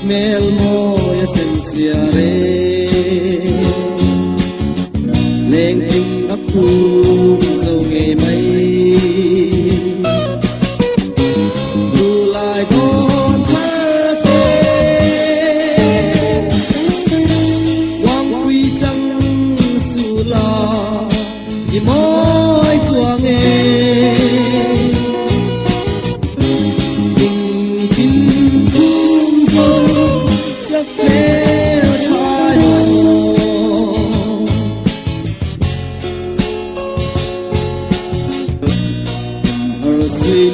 mel mo esencia re leng ting aku zo nge mai tu lai con thơ tê quang quy trăng su la y môi chuang nghe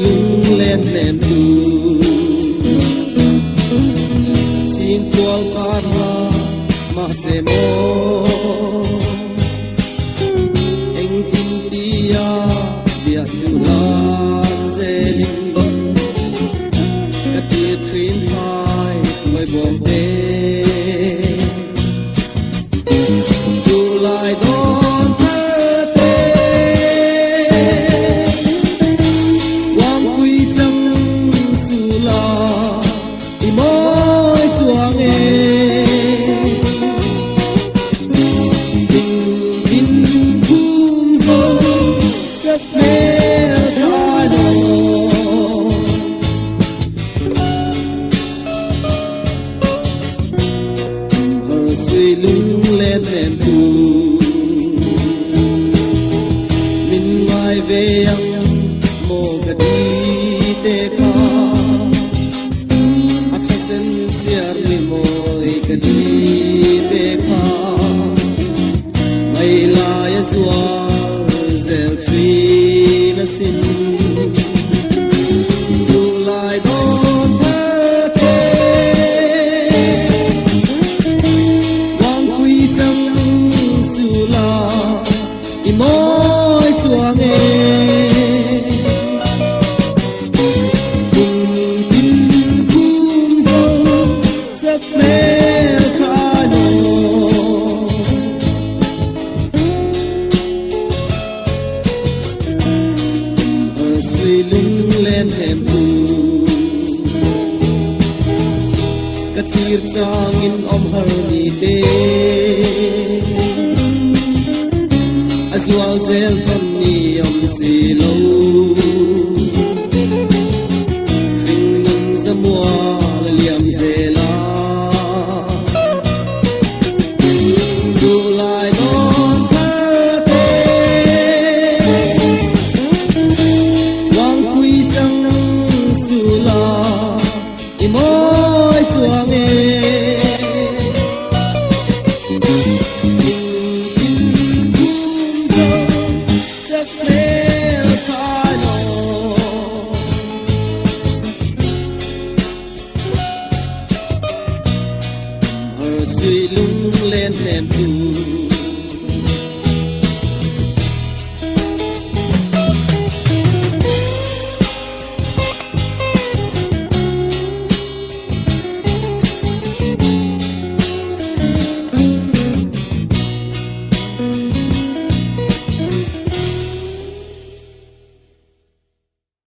lưng lên nền tu xin quang can ha mà se mo anh tin tia biak tu lan zeling cái tia thuyền mai mới bom đê tu lại đón lưng lên em tu min mai về ang mo gadi te kha acha sen siar mi moi gadi te kha mai la yaswal zel tri na sin tu lai don môi chuang nghe cùng tin cung dâu giấc mê cha nô ở suy lưng lên thềm tu cất chiếc trang in om hờ ni tê Azwal zel tam ni om si lo Khring nang zamwa liam zela Du lai don thơ tê Wang quy trăng su la I môi chuang nghe suy lưng lên nền tu